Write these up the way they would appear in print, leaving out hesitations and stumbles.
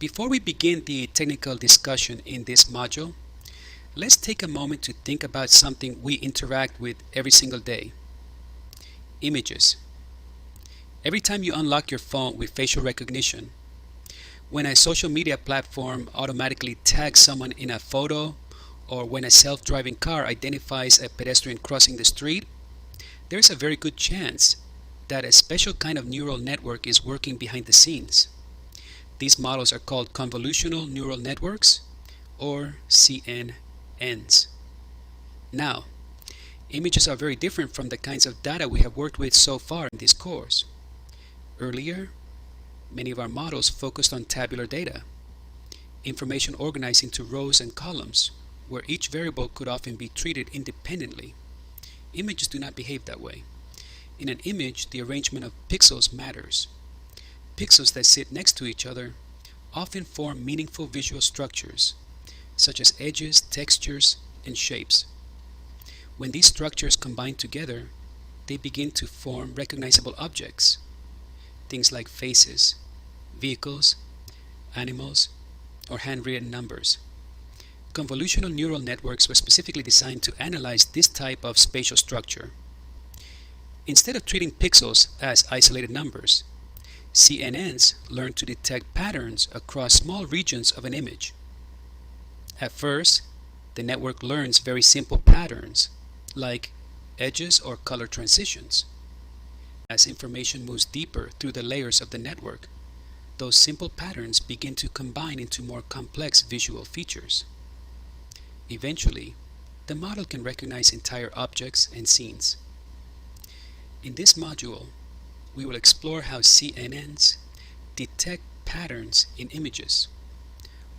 Before we begin the technical discussion in this module, let's take a moment to think about something we interact with every single day. Images. Every time you unlock your phone with facial recognition, when a social media platform automatically tags someone in a photo, or when a self-driving car identifies a pedestrian crossing the street, there is a very good chance that a special kind of neural network is working behind the scenes. These models are called convolutional neural networks, or CNNs. Now, images are very different from the kinds of data we have worked with so far in this course. Earlier, many of our models focused on tabular data, information organized into rows and columns, where each variable could often be treated independently. Images do not behave that way. In an image, the arrangement of pixels matters. Pixels that sit next to each other often form meaningful visual structures, such as edges, textures, and shapes. When these structures combine together, they begin to form recognizable objects, things like faces, vehicles, animals, or handwritten numbers. Convolutional neural networks were specifically designed to analyze this type of spatial structure. Instead of treating pixels as isolated numbers, CNNs learn to detect patterns across small regions of an image. At first, the network learns very simple patterns, like edges or color transitions. As information moves deeper through the layers of the network, those simple patterns begin to combine into more complex visual features. Eventually, the model can recognize entire objects and scenes. In this module, we will explore how CNNs detect patterns in images,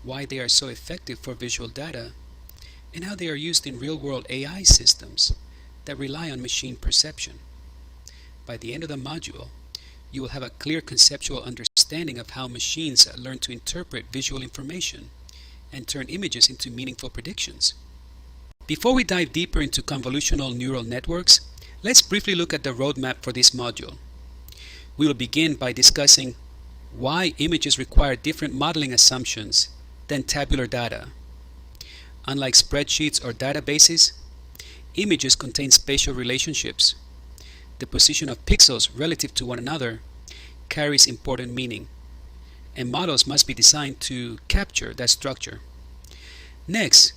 why they are so effective for visual data, and how they are used in real-world AI systems that rely on machine perception. By the end of the module, you will have a clear conceptual understanding of how machines learn to interpret visual information and turn images into meaningful predictions. Before we dive deeper into convolutional neural networks, let's briefly look at the roadmap for this module. We will begin by discussing why images require different modeling assumptions than tabular data. Unlike spreadsheets or databases, images contain spatial relationships. The position of pixels relative to one another carries important meaning, and models must be designed to capture that structure. Next,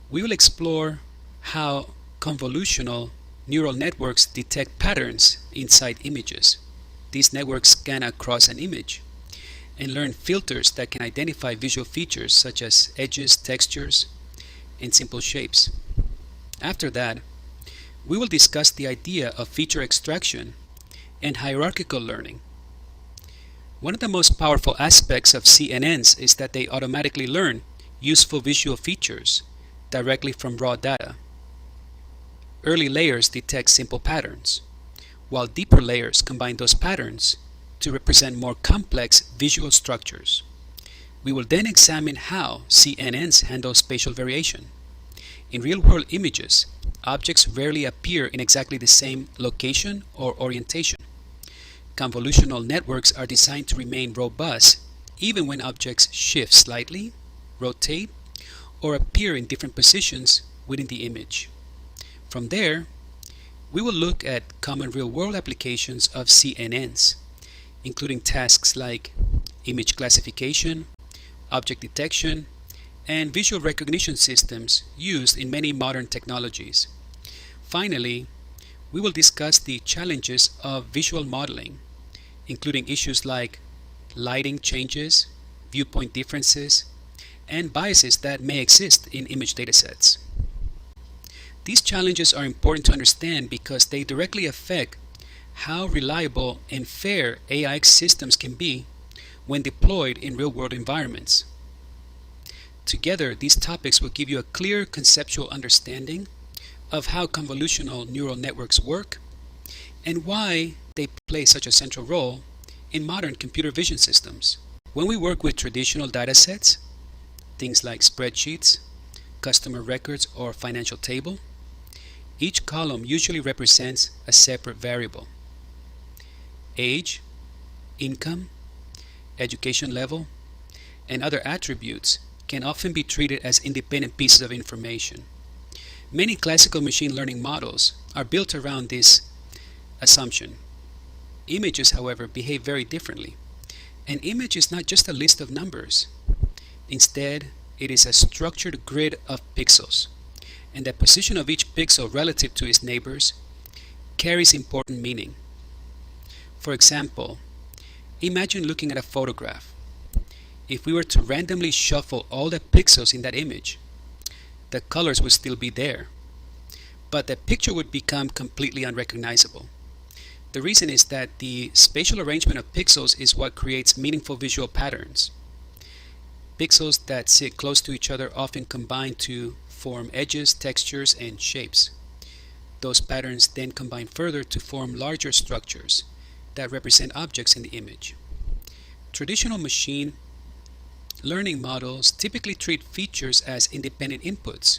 we will explore how convolutional neural networks detect patterns inside images. These networks scan across an image and learn filters that can identify visual features such as edges, textures, and simple shapes. After that, we will discuss the idea of feature extraction and hierarchical learning. One of the most powerful aspects of CNNs is that they automatically learn useful visual features directly from raw data. Early layers detect simple patterns, while deeper layers combine those patterns to represent more complex visual structures. We will then examine how CNNs handle spatial variation. In real-world images, objects rarely appear in exactly the same location or orientation. Convolutional networks are designed to remain robust even when objects shift slightly, rotate, or appear in different positions within the image. From there, we will look at common real-world applications of CNNs, including tasks like image classification, object detection, and visual recognition systems used in many modern technologies. Finally, we will discuss the challenges of visual modeling, including issues like lighting changes, viewpoint differences, and biases that may exist in image datasets. These challenges are important to understand because they directly affect how reliable and fair AI systems can be when deployed in real-world environments. Together, these topics will give you a clear conceptual understanding of how convolutional neural networks work and why they play such a central role in modern computer vision systems. When we work with traditional datasets, things like spreadsheets, customer records, or financial table, each column usually represents a separate variable. Age, income, education level, and other attributes can often be treated as independent pieces of information. Many classical machine learning models are built around this assumption. Images, however, behave very differently. An image is not just a list of numbers. Instead, it is a structured grid of pixels, and the position of each pixel relative to its neighbors carries important meaning. For example, imagine looking at a photograph. If we were to randomly shuffle all the pixels in that image, the colors would still be there, but the picture would become completely unrecognizable. The reason is that the spatial arrangement of pixels is what creates meaningful visual patterns. Pixels that sit close to each other often combine to form edges, textures, and shapes. Those patterns then combine further to form larger structures that represent objects in the image. Traditional machine learning models typically treat features as independent inputs,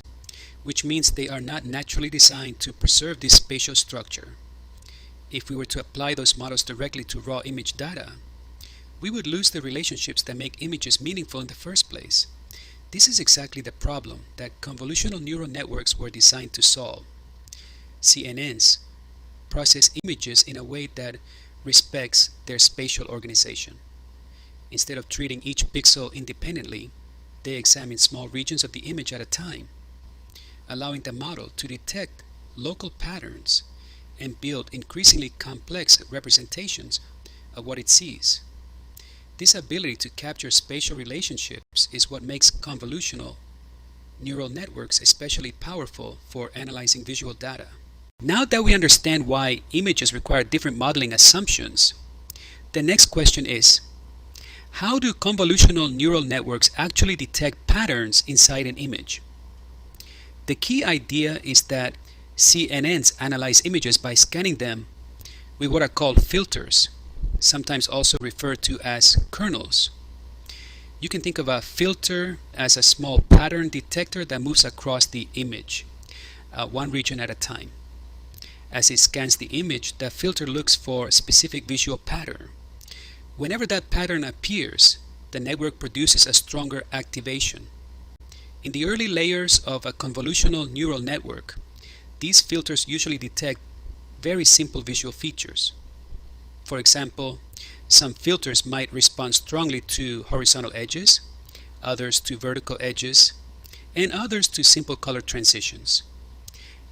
which means they are not naturally designed to preserve this spatial structure. If we were to apply those models directly to raw image data, we would lose the relationships that make images meaningful in the first place. This is exactly the problem that convolutional neural networks were designed to solve. CNNs process images in a way that respects their spatial organization. Instead of treating each pixel independently, they examine small regions of the image at a time, allowing the model to detect local patterns and build increasingly complex representations of what it sees. This ability to capture spatial relationships is what makes convolutional neural networks especially powerful for analyzing visual data. Now that we understand why images require different modeling assumptions, the next question is, how do convolutional neural networks actually detect patterns inside an image? The key idea is that CNNs analyze images by scanning them with what are called filters, sometimes also referred to as kernels. You can think of a filter as a small pattern detector that moves across the image, one region at a time. As it scans the image, the filter looks for a specific visual pattern. Whenever that pattern appears, the network produces a stronger activation. In the early layers of a convolutional neural network, these filters usually detect very simple visual features. For example, some filters might respond strongly to horizontal edges, others to vertical edges, and others to simple color transitions.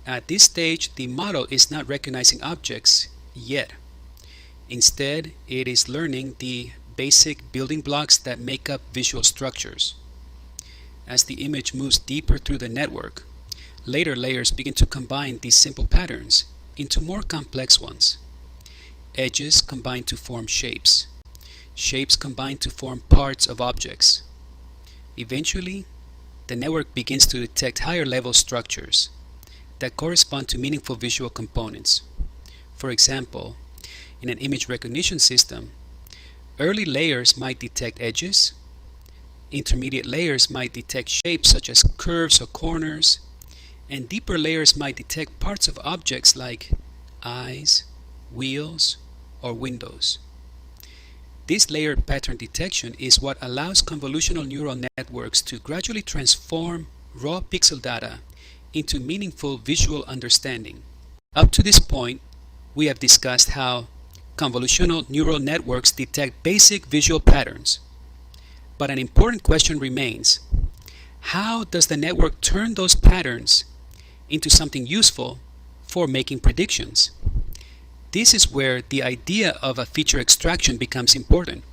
At this stage, the model is not recognizing objects yet. Instead, it is learning the basic building blocks that make up visual structures. As the image moves deeper through the network, later layers begin to combine these simple patterns into more complex ones. Edges combine to form shapes. Shapes combine to form parts of objects. Eventually, the network begins to detect higher level structures that correspond to meaningful visual components. For example, in an image recognition system, early layers might detect edges, intermediate layers might detect shapes such as curves or corners, and deeper layers might detect parts of objects like eyes, wheels, or windows. This layered pattern detection is what allows convolutional neural networks to gradually transform raw pixel data into meaningful visual understanding. Up to this point, we have discussed how convolutional neural networks detect basic visual patterns. But an important question remains: how does the network turn those patterns into something useful for making predictions? This is where the idea of a feature extraction becomes important.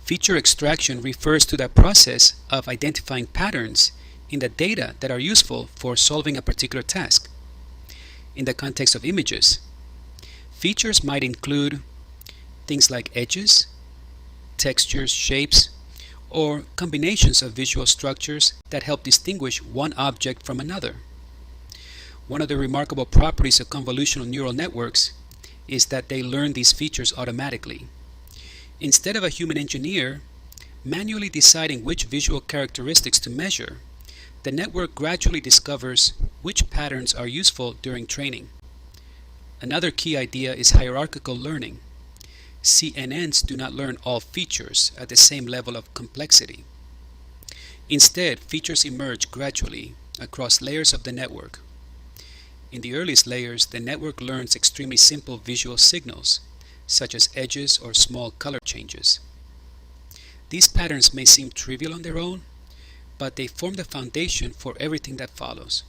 Feature extraction refers to the process of identifying patterns in the data that are useful for solving a particular task. In the context of images, features might include things like edges, textures, shapes, or combinations of visual structures that help distinguish one object from another. One of the remarkable properties of convolutional neural networks is that they learn these features automatically. Instead of a human engineer manually deciding which visual characteristics to measure, the network gradually discovers which patterns are useful during training. Another key idea is hierarchical learning. CNNs do not learn all features at the same level of complexity. Instead, features emerge gradually across layers of the network. In the earliest layers, the network learns extremely simple visual signals, such as edges or small color changes. These patterns may seem trivial on their own, but they form the foundation for everything that follows.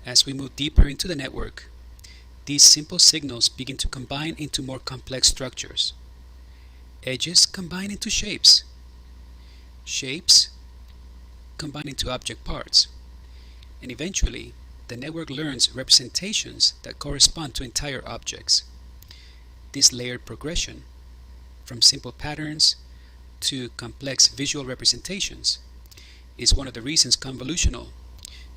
As we move deeper into the network, these simple signals begin to combine into more complex structures. Edges combine into shapes. Shapes combine into object parts. And eventually, the network learns representations that correspond to entire objects. This layered progression, from simple patterns to complex visual representations, is one of the reasons convolutional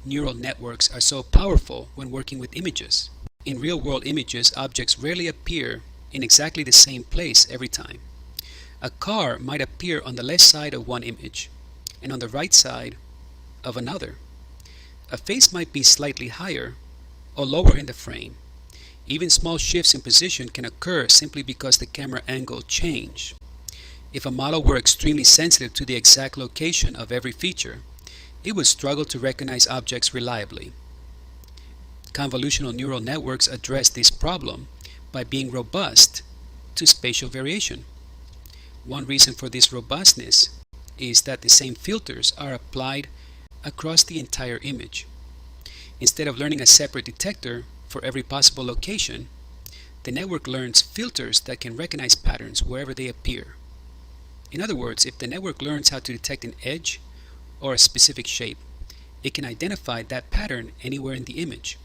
neural networks are so powerful when working with images. In real-world images, objects rarely appear in exactly the same place every time. A car might appear on the left side of one image and on the right side of another. A face might be slightly higher or lower in the frame. Even small shifts in position can occur simply because the camera angle changed. If a model were extremely sensitive to the exact location of every feature, it would struggle to recognize objects reliably. Convolutional neural networks address this problem by being robust to spatial variation. One reason for this robustness is that the same filters are applied across the entire image. Instead of learning a separate detector for every possible location, the network learns filters that can recognize patterns wherever they appear. In other words, if the network learns how to detect an edge or a specific shape, it can identify that pattern anywhere in the image.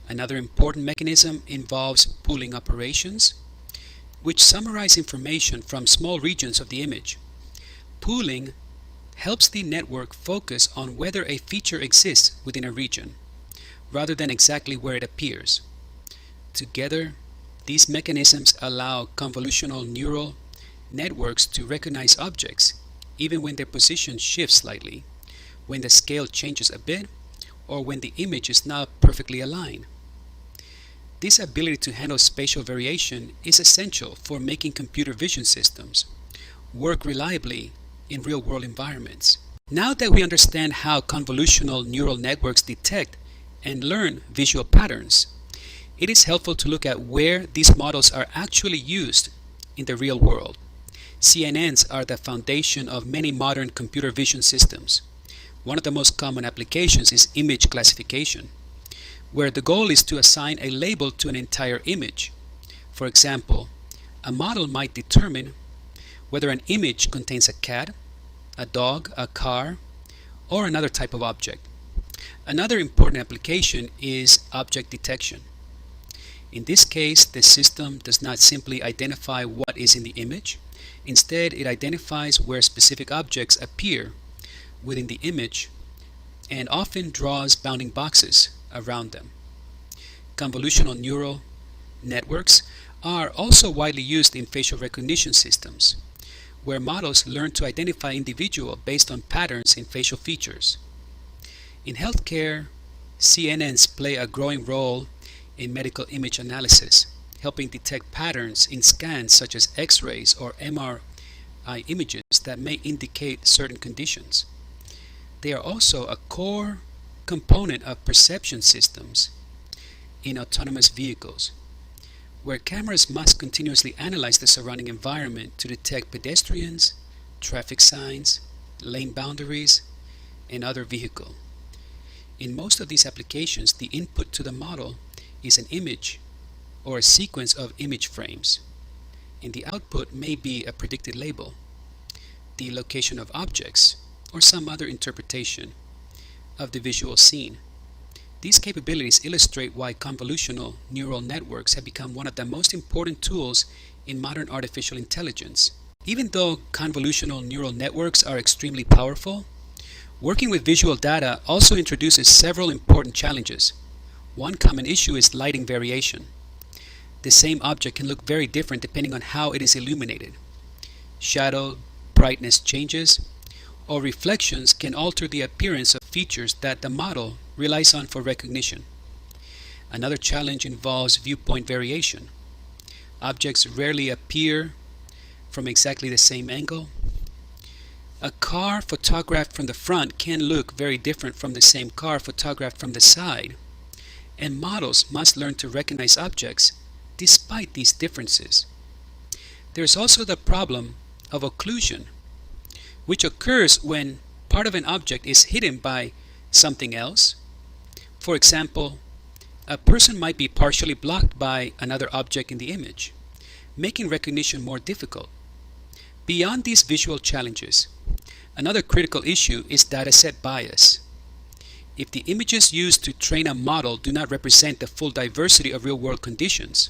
Another important mechanism involves pooling operations, which summarize information from small regions of the image. Pooling helps the network focus on whether a feature exists within a region, rather than exactly where it appears. Together, these mechanisms allow convolutional neural networks to recognize objects even when their position shifts slightly, when the scale changes a bit, or when the image is not perfectly aligned. This ability to handle spatial variation is essential for making computer vision systems work reliably in real-world environments. Now that we understand how convolutional neural networks detect and learn visual patterns, it is helpful to look at where these models are actually used in the real world. CNNs are the foundation of many modern computer vision systems. One of the most common applications is image classification, where the goal is to assign a label to an entire image. For example, a model might determine whether an image contains a cat, a dog, a car, or another type of object. Another important application is object detection. In this case, the system does not simply identify what is in the image. Instead, it identifies where specific objects appear within the image and often draws bounding boxes around them. Convolutional neural networks are also widely used in facial recognition systems, where models learn to identify individuals based on patterns in facial features. In healthcare, CNNs play a growing role in medical image analysis, helping detect patterns in scans such as X-rays or MRI images that may indicate certain conditions. They are also a core component of perception systems in autonomous vehicles, where cameras must continuously analyze the surrounding environment to detect pedestrians, traffic signs, lane boundaries, and other vehicles. In most of these applications, the input to the model is an image or a sequence of image frames, and the output may be a predicted label, the location of objects, or some other interpretation of the visual scene. These capabilities illustrate why convolutional neural networks have become one of the most important tools in modern artificial intelligence. Even though convolutional neural networks are extremely powerful, working with visual data also introduces several important challenges. One common issue is lighting variation. The same object can look very different depending on how it is illuminated. Shadow, brightness changes, or reflections can alter the appearance of features that the model relies on for recognition. Another challenge involves viewpoint variation. Objects rarely appear from exactly the same angle. A car photographed from the front can look very different from the same car photographed from the side, and models must learn to recognize objects despite these differences. There is also the problem of occlusion, which occurs when part of an object is hidden by something else. For example, a person might be partially blocked by another object in the image, making recognition more difficult. Beyond these visual challenges, another critical issue is dataset bias. If the images used to train a model do not represent the full diversity of real-world conditions,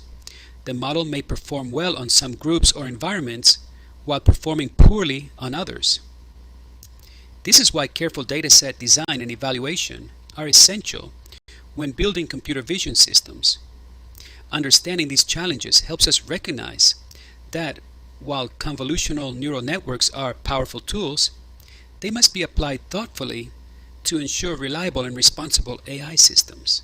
the model may perform well on some groups or environments while performing poorly on others. This is why careful dataset design and evaluation are essential when building computer vision systems. Understanding these challenges helps us recognize that while convolutional neural networks are powerful tools, they must be applied thoughtfully to ensure reliable and responsible AI systems.